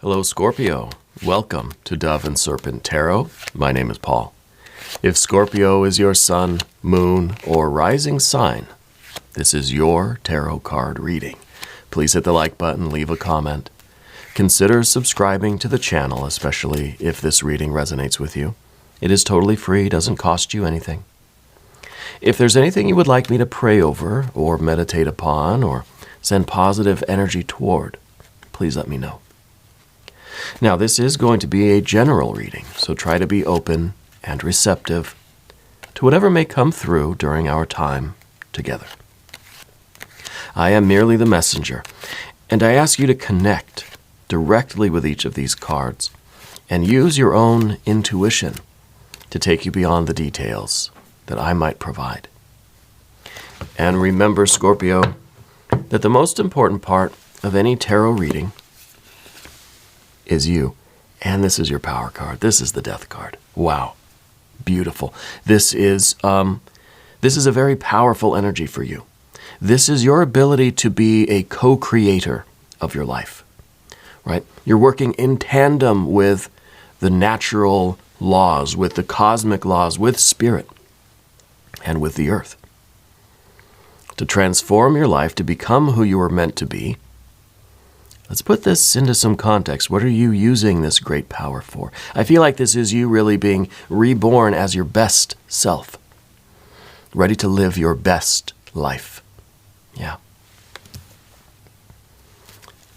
Hello, Scorpio. Welcome to Dove and Serpent Tarot. My name is Paul. If Scorpio is your sun, moon, or rising sign, this is your tarot card reading. Please hit the like button, leave a comment. Consider subscribing to the channel, especially if this reading resonates with you. It is totally free, doesn't cost you anything. If there's anything you would like me to pray over, or meditate upon, or send positive energy toward, please let me know. Now, this is going to be a general reading, so try to be open and receptive to whatever may come through during our time together. I am merely the messenger, and I ask you to connect directly with each of these cards and use your own intuition to take you beyond the details that I might provide. And remember, Scorpio, that the most important part of any tarot reading is you. And this is your power card. This is the death card. Wow. Beautiful. This is a very powerful energy for you. This is your ability to be a co-creator of your life, right? You're working in tandem with the natural laws, with the cosmic laws, with spirit, and with the earth. To transform your life to become who you were meant to be. Let's put this into some context. What are you using this great power for? I feel like this is you really being reborn as your best self, ready to live your best life. Yeah.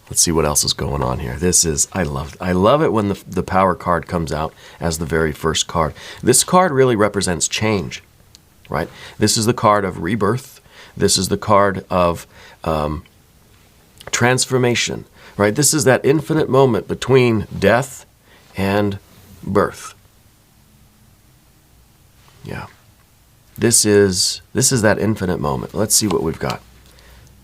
Let's see what else is going on here. I love it when the power card comes out as the very first card. This card really represents change, right? This is the card of rebirth. This is the card of transformation. Right? This is that infinite moment between death and birth. Yeah. This is that infinite moment. Let's see what we've got.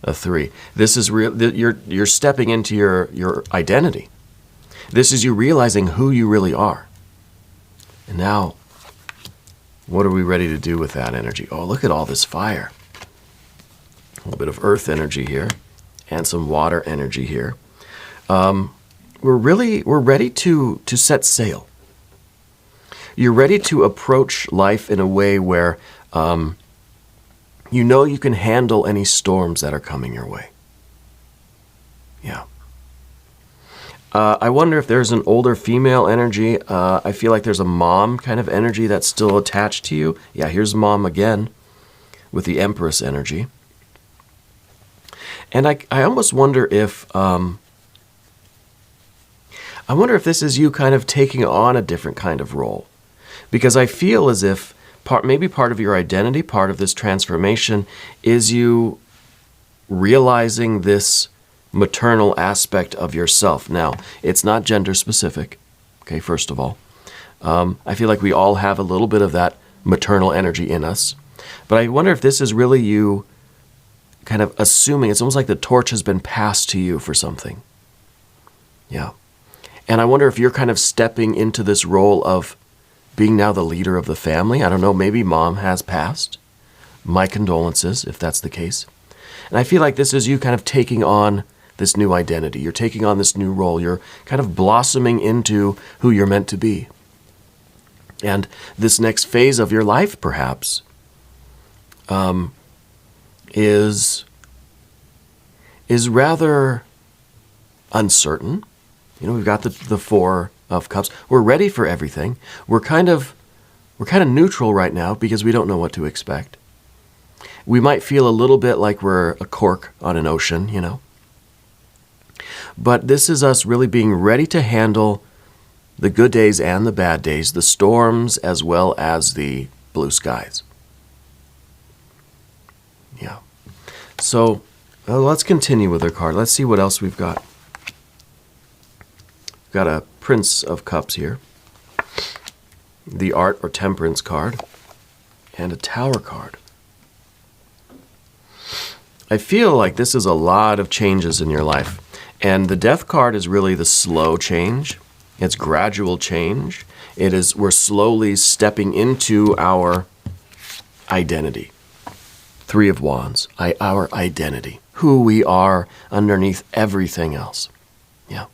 A 3. This is real. You're stepping into your identity. This is you realizing who you really are. And now, what are we ready to do with that energy? Oh, look at all this fire. A little bit of earth energy here and some water energy here. We're ready to set sail. You're ready to approach life in a way where you know you can handle any storms that are coming your way. Yeah. I wonder if there's an older female energy. I feel like there's a mom kind of energy that's still attached to you. Yeah, here's mom again with the Empress energy. And I almost wonder if this is you kind of taking on a different kind of role. Because I feel as if maybe part of your identity, part of this transformation, is you realizing this maternal aspect of yourself. Now, it's not gender specific, okay, first of all. I feel like we all have a little bit of that maternal energy in us. But I wonder if this is really you kind of assuming, it's almost like the torch has been passed to you for something. Yeah. And I wonder if you're kind of stepping into this role of being now the leader of the family. I don't know, maybe mom has passed. My condolences, if that's the case. And I feel like this is you kind of taking on this new identity. You're taking on this new role. You're kind of blossoming into who you're meant to be. And this next phase of your life, perhaps, is rather uncertain. You know, we've got the 4 of Cups. We're ready for everything. We're kind of neutral right now because we don't know what to expect. We might feel a little bit like we're a cork on an ocean, you know. But this is us really being ready to handle the good days and the bad days, the storms as well as the blue skies. Yeah. So let's continue with our card. Let's see what else we've got. Got a Prince of Cups here, the Art or Temperance card, and a Tower card. I feel like this is a lot of changes in your life, and the Death card is really the slow change. It's gradual change. We're slowly stepping into our identity. 3 of Wands, our identity, who we are underneath everything else. Yeah.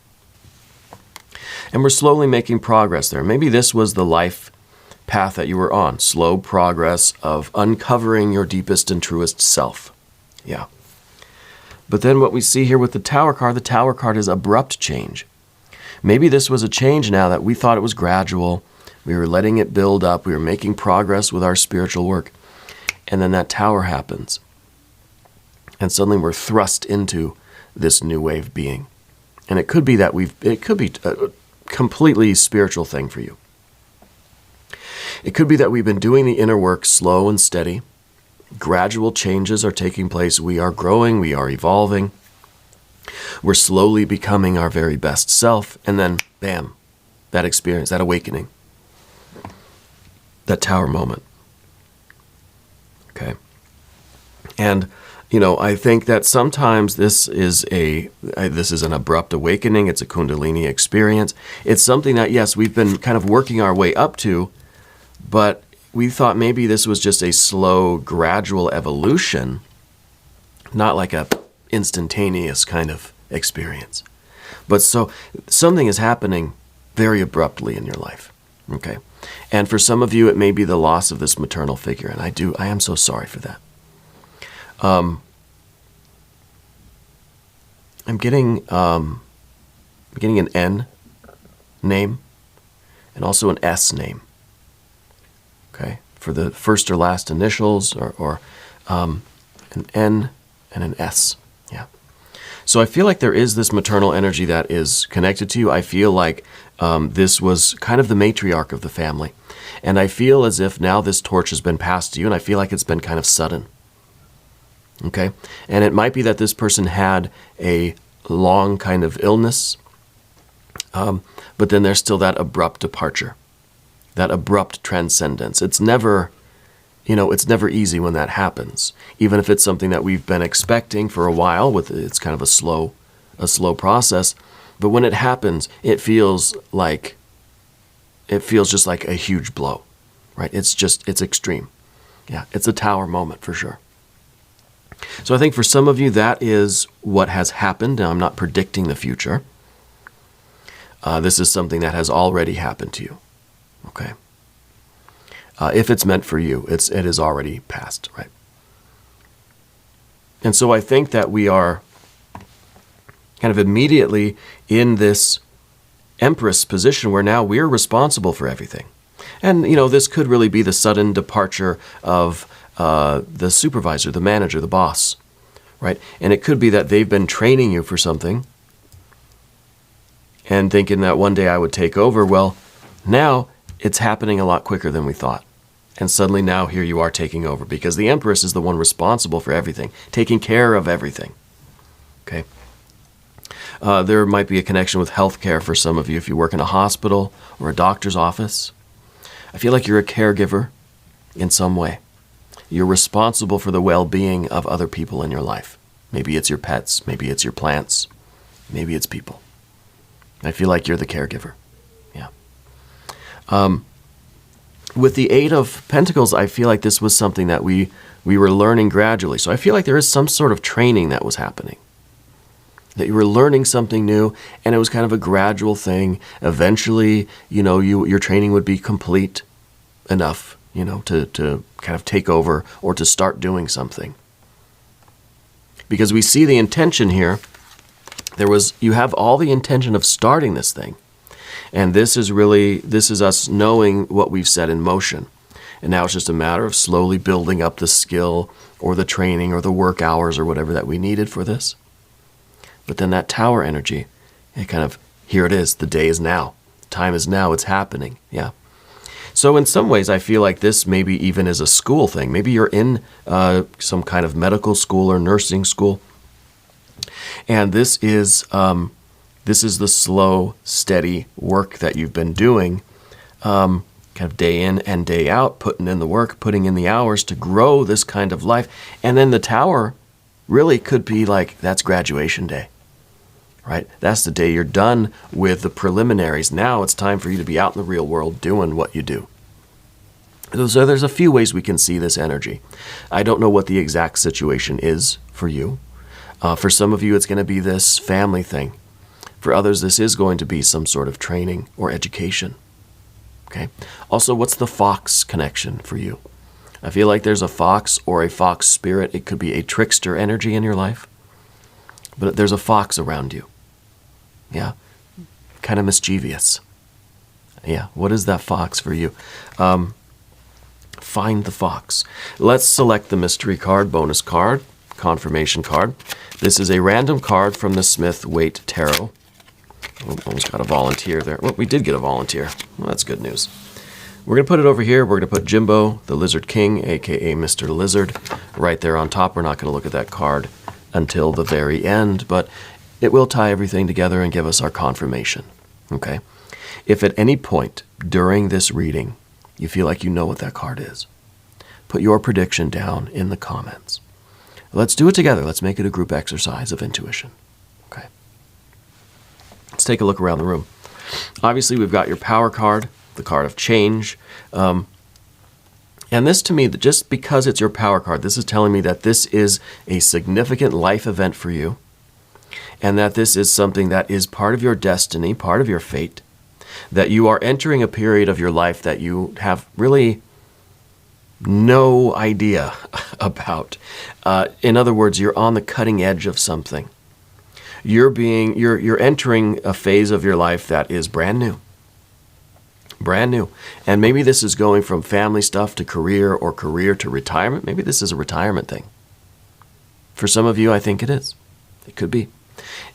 And we're slowly making progress there. Maybe this was the life path that you were on. Slow progress of uncovering your deepest and truest self. Yeah. But then what we see here with the Tower card is abrupt change. Maybe this was a change now that we thought it was gradual. We were letting it build up. We were making progress with our spiritual work. And then that Tower happens. And suddenly we're thrust into this new wave being. And it could be that it could be a completely spiritual thing for you. It could be that we've been doing the inner work slow and steady. Gradual changes are taking place. We are growing. We are evolving. We're slowly becoming our very best self. And then, bam, that experience, that awakening, that Tower moment. Okay. And, I think that sometimes this is an abrupt awakening. It's a Kundalini experience. It's something that, yes, we've been kind of working our way up to, but we thought maybe this was just a slow, gradual evolution, not like a instantaneous kind of experience. But so something is happening very abruptly in your life. Okay. And for some of you, it may be the loss of this maternal figure. And I am so sorry for that. I'm getting an N name and also an S name. Okay, for the first or last initials, or an N and an S. Yeah. So I feel like there is this maternal energy that is connected to you. I feel like this was kind of the matriarch of the family. And I feel as if now this torch has been passed to you, and I feel like it's been kind of sudden. Okay? And it might be that this person had a long kind of illness, but then there's still that abrupt departure, that abrupt transcendence. It's never easy when that happens, even if it's something that we've been expecting for a while. It's kind of a slow process, but when it happens, it feels just like a huge blow, right? It's extreme. Yeah, it's a Tower moment for sure. So I think for some of you, that is what has happened. Now, I'm not predicting the future. This is something that has already happened to you. Okay. If it's meant for you, it is already passed, right? And so I think that we are kind of immediately in this Empress position where now we're responsible for everything. And, this could really be the sudden departure of the supervisor, the manager, the boss, right? And it could be that they've been training you for something and thinking that one day I would take over. Well, now it's happening a lot quicker than we thought. And suddenly now here you are taking over because the Empress is the one responsible for everything, taking care of everything. Okay. There might be a connection with healthcare for some of you if you work in a hospital or a doctor's office. I feel like you're a caregiver in some way. You're responsible for the well-being of other people in your life. Maybe it's your pets, maybe it's your plants, maybe it's people. I feel like you're the caregiver. Yeah. With the Eight of Pentacles, I feel like this was something that we were learning gradually. So I feel like there is some sort of training that was happening. That you were learning something new, and it was kind of a gradual thing. Eventually, your training would be complete enough, to kind of take over or to start doing something. Because we see the intention here. You have all the intention of starting this thing. And this is us knowing what we've set in motion. And now it's just a matter of slowly building up the skill or the training or the work hours or whatever that we needed for this. But then that Tower energy, here it is. The day is now. Time is now. It's happening. Yeah. So in some ways, I feel like this maybe even is a school thing. Maybe you're in some kind of medical school or nursing school. And this is the slow, steady work that you've been doing, kind of day in and day out, putting in the work, putting in the hours to grow this kind of life. And then the Tower really could be like, that's graduation day, right? That's the day you're done with the preliminaries. Now it's time for you to be out in the real world doing what you do. So there's a few ways we can see this energy. I don't know what the exact situation is for you. For some of you, it's going to be this family thing For others, this is going to be some sort of training or education. Okay. Also, what's the fox connection for you? I feel like there's a fox or a fox spirit. It could be a trickster energy in your life, but there's a fox around you. Yeah. Kind of mischievous. Yeah. What is that fox for you? Find the fox. Let's select the mystery card, bonus card, confirmation card. This is a random card from the Smith Waite Tarot. Oh, almost got a volunteer there. Well, we did get a volunteer. Well, that's good news. We're going to put it over here. We're going to put Jimbo, the Lizard King, a.k.a. Mr. Lizard, right there on top. We're not going to look at that card until the very end, but it will tie everything together and give us our confirmation. Okay? If at any point during this reading you feel like you know what that card is, put your prediction down in the comments. Let's do it together. Let's make it a group exercise of intuition. Okay? Let's take a look around the room. Obviously, we've got your power card, the card of change. And this, to me, just because it's your power card, this is telling me that this is a significant life event for you, and that this is something that is part of your destiny, part of your fate, that you are entering a period of your life that you have really no idea about. In other words, you're on the cutting edge of something. You're entering a phase of your life that is brand new. Brand new. And maybe this is going from family stuff to career, or career to retirement. Maybe this is a retirement thing. For some of you, I think it is. It could be.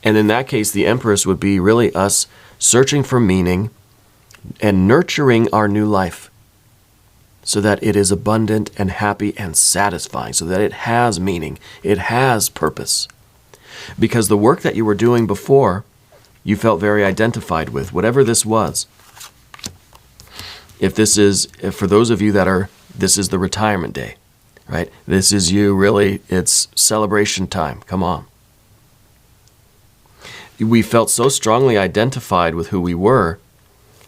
And in that case, the Empress would be really us searching for meaning and nurturing our new life so that it is abundant and happy and satisfying, so that it has meaning, it has purpose. Because the work that you were doing before, you felt very identified with, whatever this was. If for those of you that this is the retirement day, right? This is you really, it's celebration time. Come on. We felt so strongly identified with who we were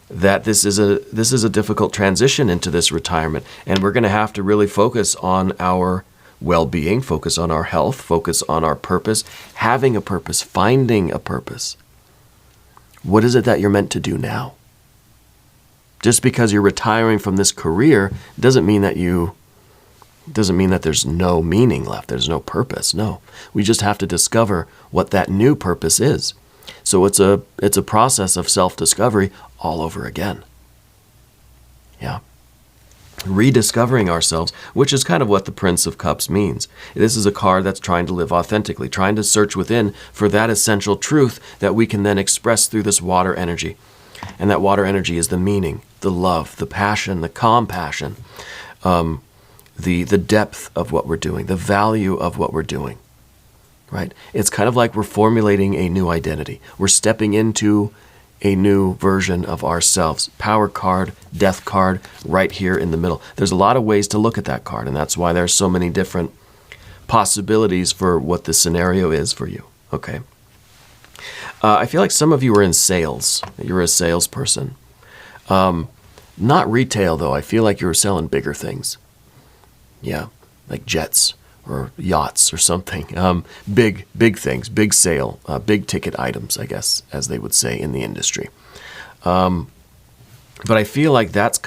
that this is a difficult transition into this retirement. And we're going to have to really focus on our well-being, focus on our health, focus on our purpose, having a purpose, finding a purpose. What is it that you're meant to do now? Just because you're retiring from this career doesn't mean that there's no meaning left, there's no purpose. No. We just have to discover what that new purpose is. So it's a process of self-discovery all over again. Yeah. Rediscovering ourselves, which is kind of what the Prince of Cups means. This is a card that's trying to live authentically, trying to search within for that essential truth that we can then express through this water energy. And that water energy is the meaning, the love, the passion, the compassion, the depth of what we're doing, the value of what we're doing, right? It's kind of like we're formulating a new identity. We're stepping into a new version of ourselves. Power card, death card, right here in the middle. There's a lot of ways to look at that card, and that's why there's so many different possibilities for what the scenario is for you, okay? I feel like some of you are in sales. You're a salesperson. Not retail, though. I feel like you're selling bigger things. Yeah, like jets or yachts or something. Big things, big sale, big ticket items, I guess, as they would say in the industry. But I feel like that's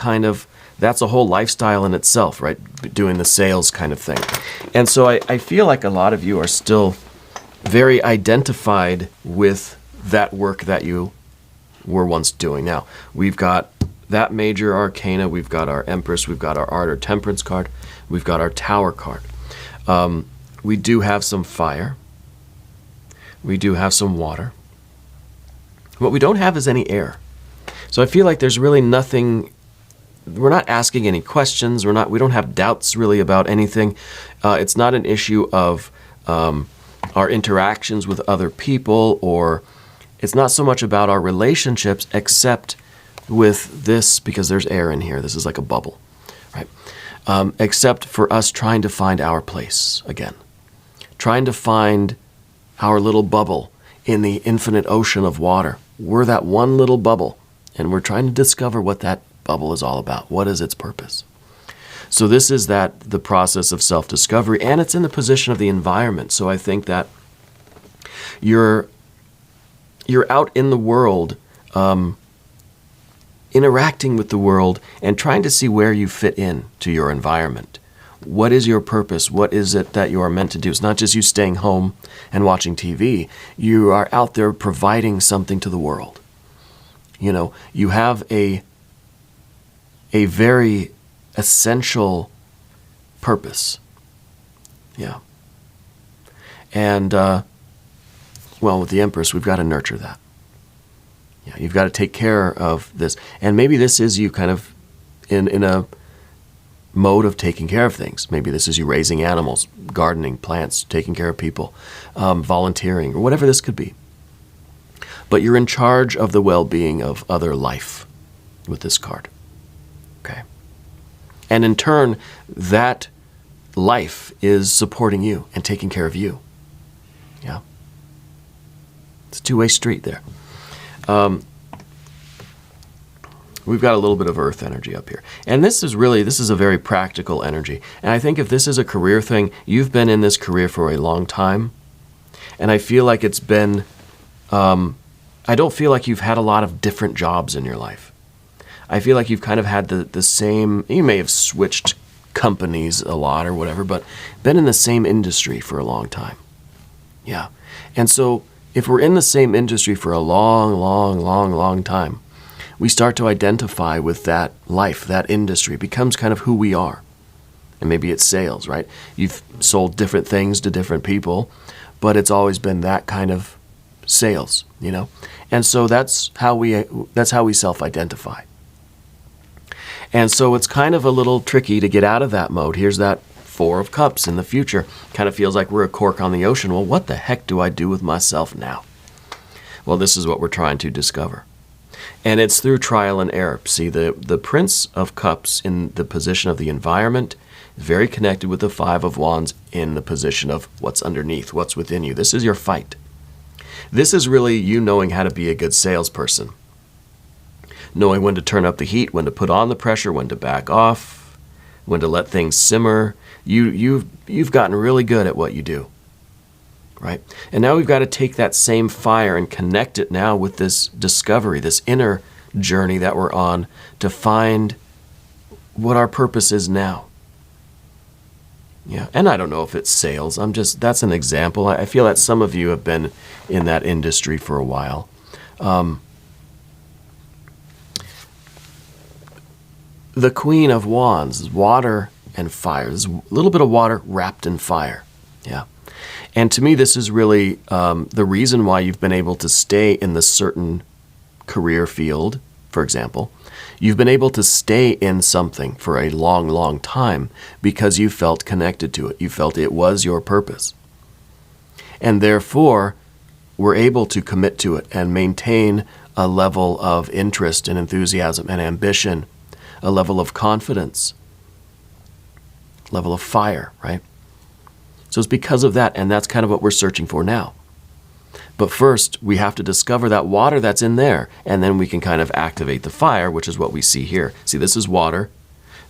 a whole lifestyle in itself, right? Doing the sales kind of thing. And so I feel like a lot of you are still very identified with that work that you were once doing. Now, we've got that major arcana, we've got our Empress, we've got our Art or Temperance card, we've got our Tower card. We do have some fire. We do have some water. What we don't have is any air. So I feel like there's really nothing, we're not asking any questions, we don't have doubts really about anything. It's not an issue of our interactions with other people, or it's not so much about our relationships, except with this, because there's air in here. This is like a bubble, right? Except for us trying to find our place again. Trying to find our little bubble in the infinite ocean of water. We're that one little bubble, and we're trying to discover what that bubble is all about. What is its purpose? So this is the process of self-discovery, and it's in the position of the environment. So I think that you're out in the world, interacting with the world and trying to see where you fit in to your environment. What is your purpose? What is it that you are meant to do? It's not just you staying home and watching TV. You are out there providing something to the world. You know, you have a very essential purpose. Yeah. And, well, with the Empress, we've got to nurture that. Yeah, you've got to take care of this. And maybe this is you kind of in a mode of taking care of things. Maybe this is you raising animals, gardening, plants, taking care of people, volunteering, or whatever this could be. But you're in charge of the well-being of other life with this card. Okay. And in turn, that life is supporting you and taking care of you. Yeah. It's a two-way street there. We've got a little bit of earth energy up here. And this is a very practical energy. And I think if this is a career thing, you've been in this career for a long time. And I feel like it's been, I don't feel like you've had a lot of different jobs in your life. I feel like you've kind of had the same, you may have switched companies a lot or whatever, but been in the same industry for a long time. Yeah. And so if we're in the same industry for a long time, we start to identify with that life, that industry. It becomes kind of who we are. And maybe it's sales, right? You've sold different things to different people, but it's always been that kind of sales, you know? And so that's how we self-identify. And so it's kind of a little tricky to get out of that mode. Here's that Four of Cups in the future. Kind of feels like we're a cork on the ocean. Well, what the heck do I do with myself now? Well, this is what we're trying to discover. And it's through trial and error. See, the Prince of Cups in the position of the environment is very connected with the Five of Wands in the position of what's underneath, what's within you. This is your fight. This is really you knowing how to be a good salesperson. Knowing when to turn up the heat, when to put on the pressure, when to back off, when to let things simmer. You've gotten really good at what you do. Right? And now we've got to take that same fire and connect it now with this discovery, this inner journey that we're on to find what our purpose is now. Yeah, and I don't know if it's sales. That's an example. I feel that some of you have been in that industry for a while. The Queen of Wands is water and fire. There's a little bit of water wrapped in fire. Yeah. And to me, this is really the reason why you've been able to stay in the certain career field, for example. You've been able to stay in something for a long time because you felt connected to it. You felt it was your purpose. And therefore, were able to commit to it and maintain a level of interest and enthusiasm and ambition, a level of confidence, level of fire, right? So it's because of that, and that's kind of what we're searching for now. But first, we have to discover that water that's in there, and then we can kind of activate the fire, which is what we see here. See, this is water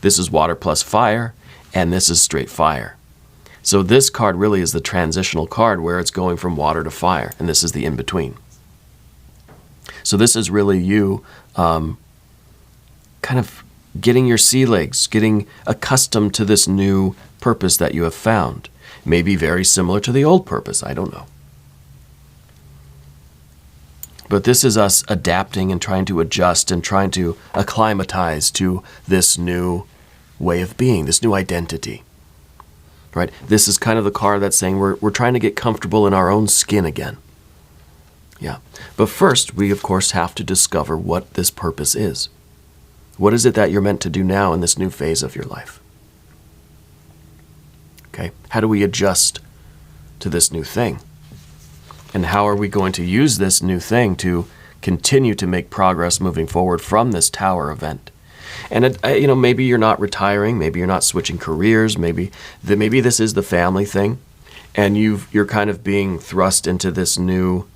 plus fire, and this is straight fire. So this card really is the transitional card where it's going from water to fire, and this is the in-between. So this is really you kind of getting your sea legs, getting accustomed to this new purpose that you have found. Maybe very similar to the old purpose, I don't know. But this is us adapting and trying to adjust and trying to acclimatize to this new way of being, this new identity. Right? This is kind of the card that's saying we're trying to get comfortable in our own skin again. Yeah. But first, we of course have to discover what this purpose is. What is it that you're meant to do now in this new phase of your life? Okay? How do we adjust to this new thing? And how are we going to use this new thing to continue to make progress moving forward from this tower event? And maybe you're not retiring, maybe you're not switching careers, maybe this is the family thing, and you're kind of being thrust into this new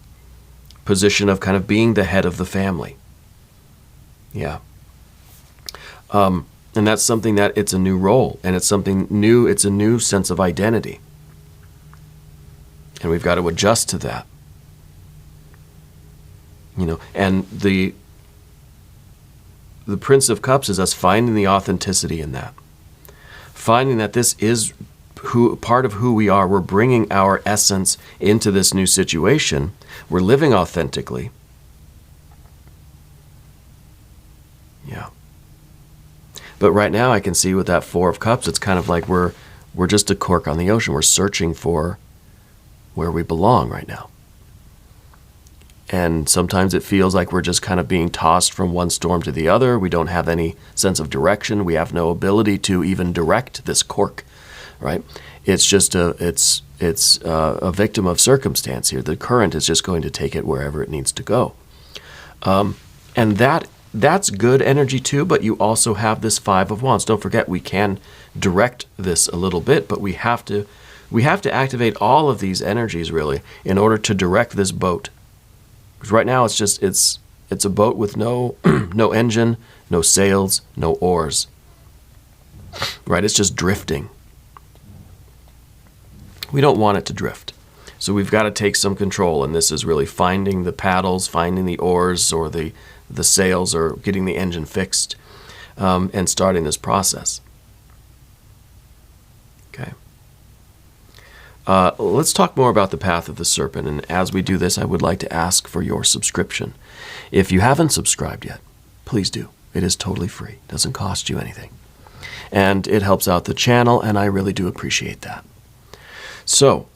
position of kind of being the head of the family. Yeah. And that's something that it's a new role, and it's something new, it's a new sense of identity. And we've got to adjust to that. And the Prince of Cups is us finding the authenticity in that. Finding that this is part of who we are. We're bringing our essence into this new situation. We're living authentically. Yeah. But right now I can see with that Four of Cups, it's kind of like we're just a cork on the ocean. We're searching for where we belong right now. And sometimes it feels like we're just kind of being tossed from one storm to the other. We don't have any sense of direction. We have no ability to even direct this cork, right? It's just it's a victim of circumstance here. The current is just going to take it wherever it needs to go. And that's good energy too, but you also have this Five of Wands. Don't forget, we can direct this a little bit, but we have to activate all of these energies really in order to direct this boat. Because right now it's a boat with no no engine, no sails, no oars. Right? It's just drifting. We don't want it to drift. So we've got to take some control, and this is really finding the paddles, finding the oars or the sails, or getting the engine fixed, and starting this process. Okay. Let's talk more about the path of the serpent, and as we do this, I would like to ask for your subscription. If you haven't subscribed yet, please do. It is totally free. It doesn't cost you anything. And it helps out the channel, and I really do appreciate that. So,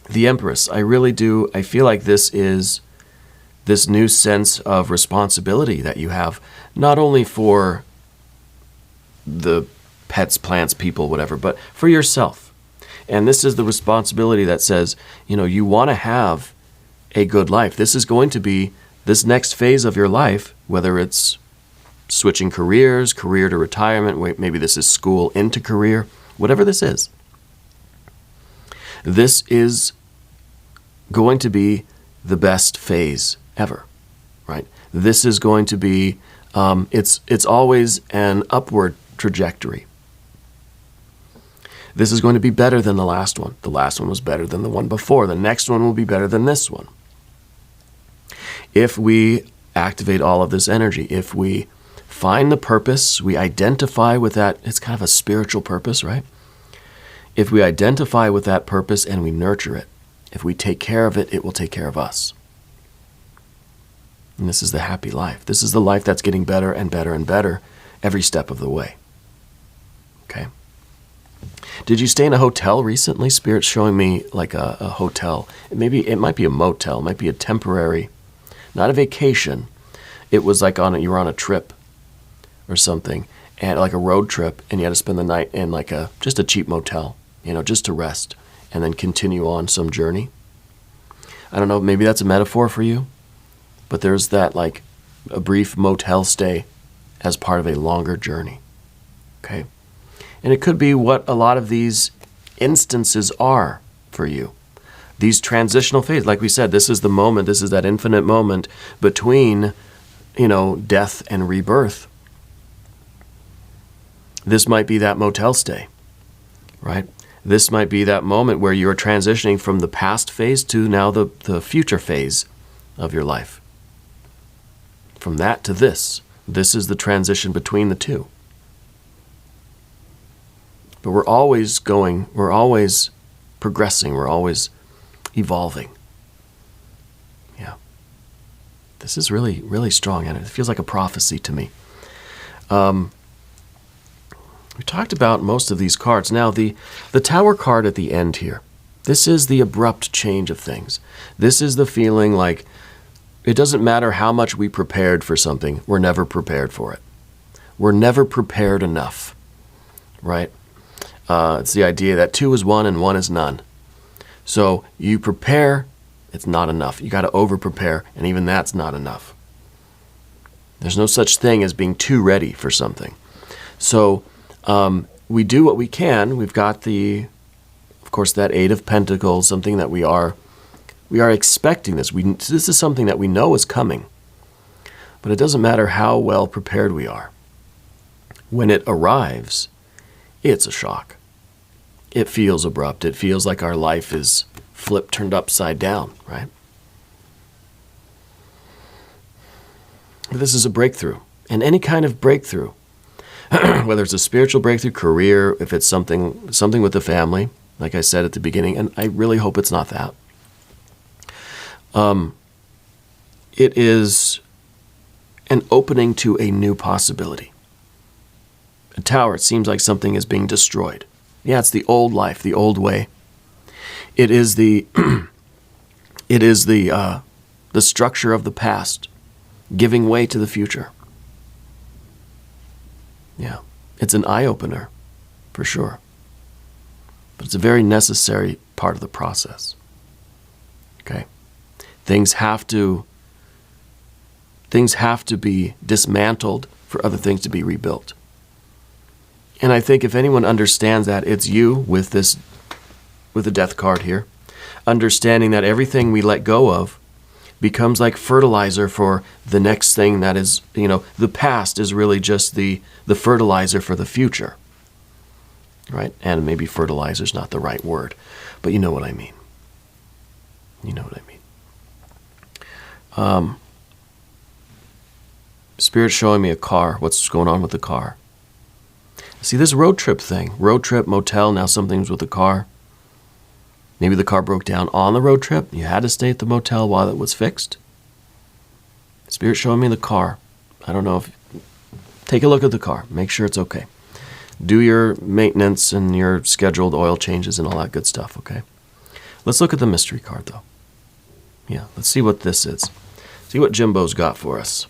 the Empress, I feel like this is this new sense of responsibility that you have, not only for the pets, plants, people, whatever, but for yourself. And this is the responsibility that says, you want to have a good life. This is going to be this next phase of your life, whether it's switching careers, career to retirement, maybe this is school into career, whatever this is. This is going to be the best phase ever, right? This is going to be, it's always an upward trajectory. This is going to be better than the last one. The last one was better than the one before. The next one will be better than this one. If we activate all of this energy, if we find the purpose, we identify with that, it's kind of a spiritual purpose, right? If we identify with that purpose and we nurture it, if we take care of it, it will take care of us. And this is the happy life. This is the life that's getting better and better and better every step of the way. Okay? Did you stay in a hotel recently? Spirit's showing me like a hotel. Maybe it might be a motel. It might be a temporary, not a vacation. It was like you were on a trip or something, and like a road trip, and you had to spend the night in like just a cheap motel, just to rest, and then continue on some journey. I don't know, maybe that's a metaphor for you, but there's that like a brief motel stay as part of a longer journey. Okay? And it could be what a lot of these instances are for you. These transitional phases, like we said, this is the moment, this is that infinite moment between, death and rebirth. This might be that motel stay, right? This might be that moment where you're transitioning from the past phase to now the future phase of your life. From that to this is the transition between the two. But we're always progressing, we're always evolving. Yeah. This is really, really strong, and it feels like a prophecy to me. We talked about most of these cards. Now, the Tower card at the end here, this is the abrupt change of things. This is the feeling like it doesn't matter how much we prepared for something, we're never prepared for it. We're never prepared enough, right? It's the idea that 2 is 1 and 1 is none. So you prepare, it's not enough. You got to over-prepare, and even that's not enough. There's no such thing as being too ready for something. So we do what we can. We've got of course, that 8 of Pentacles, something that we are expecting this. This is something that we know is coming. But it doesn't matter how well prepared we are. When it arrives, it's a shock. It feels abrupt. It feels like our life is turned upside down, right? This is a breakthrough, and any kind of breakthrough, whether it's a spiritual breakthrough, career, if it's something with the family, like I said at the beginning, and I really hope it's not that. It is an opening to a new possibility. A tower, it seems like something is being destroyed. Yeah, it's the old life, the old way. It is the the structure of the past giving way to the future. Yeah, it's an eye-opener, for sure. But it's a very necessary part of the process. Okay? Things have to be dismantled for other things to be rebuilt. And I think if anyone understands that, it's you with the death card here, understanding that everything we let go of becomes like fertilizer for the next thing that is, the past is really just the fertilizer for the future. Right? And maybe fertilizer is not the right word, but you know what I mean. You know what I mean. Spirit's showing me a car. What's going on with the car? See, this road trip thing. Road trip, motel, now something's with the car. Maybe the car broke down on the road trip. You had to stay at the motel while it was fixed. Spirit's showing me the car. I don't know if... Take a look at the car. Make sure it's okay. Do your maintenance and your scheduled oil changes and all that good stuff, okay? Let's look at the mystery card, though. Yeah, let's see what this is. See what Jimbo's got for us.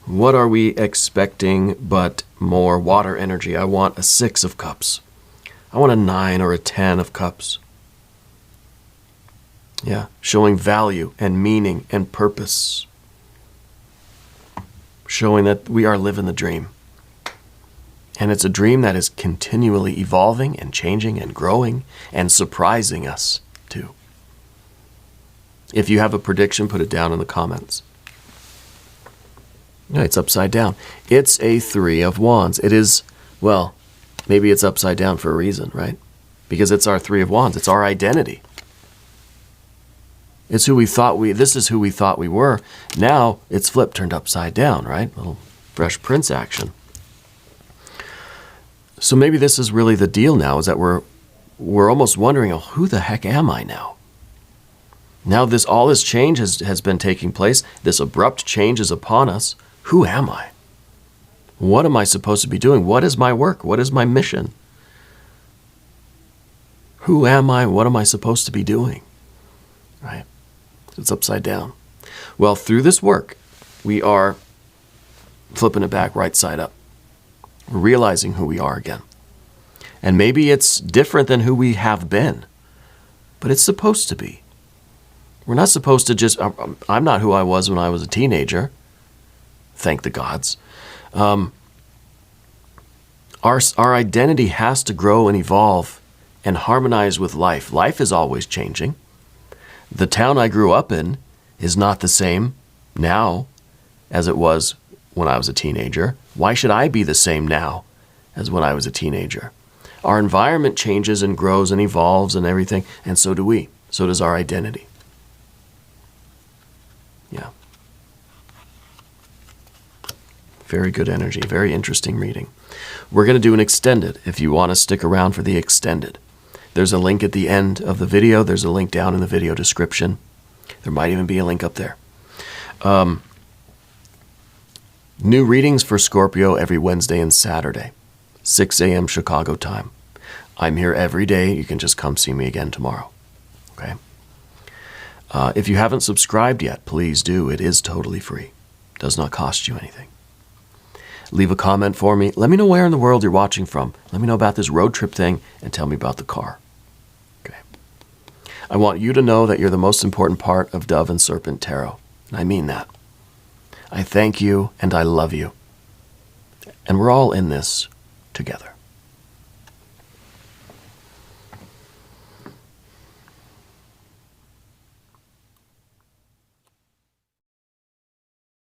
What are we expecting but more water energy? I want a 6 of cups. I want a 9 or a 10 of cups. Yeah, showing value and meaning and purpose. Showing that we are living the dream. And it's a dream that is continually evolving and changing and growing and surprising us too. If you have a prediction, put it down in the comments. No, it's upside down. It's a 3 of wands. It is, well, maybe it's upside down for a reason, right? Because it's our 3 of wands. It's our identity. It's who we thought this is who we thought we were. Now it's flipped, turned upside down, right? A little Fresh Prince action. So maybe this is really the deal now, is that we're almost wondering, oh, who the heck am I now? Now all this change has been taking place. This abrupt change is upon us. Who am I? What am I supposed to be doing? What is my work? What is my mission? Who am I? What am I supposed to be doing? Right? It's upside down. Well, through this work, we are flipping it back right side up. We're realizing who we are again. And maybe it's different than who we have been, but it's supposed to be. We're not supposed to just, I'm not who I was when I was a teenager. Thank the gods. Our identity has to grow and evolve and harmonize with life. Life is always changing. The town I grew up in is not the same now as it was when I was a teenager. Why should I be the same now as when I was a teenager? Our environment changes and grows and evolves and everything, and so do we. So does our identity. Yeah. Very good energy. Very interesting reading. We're going to do an extended if you want to stick around for the extended. There's a link at the end of the video. There's a link down in the video description. There might even be a link up there. New readings for Scorpio every Wednesday and Saturday, 6 a.m. Chicago time. I'm here every day. You can just come see me again tomorrow. Okay? If you haven't subscribed yet, please do. It is totally free. Does not cost you anything. Leave a comment for me. Let me know where in the world you're watching from. Let me know about this road trip thing and tell me about the car. Okay. I want you to know that you're the most important part of Dove and Serpent Tarot. And I mean that. I thank you and I love you. And we're all in this together.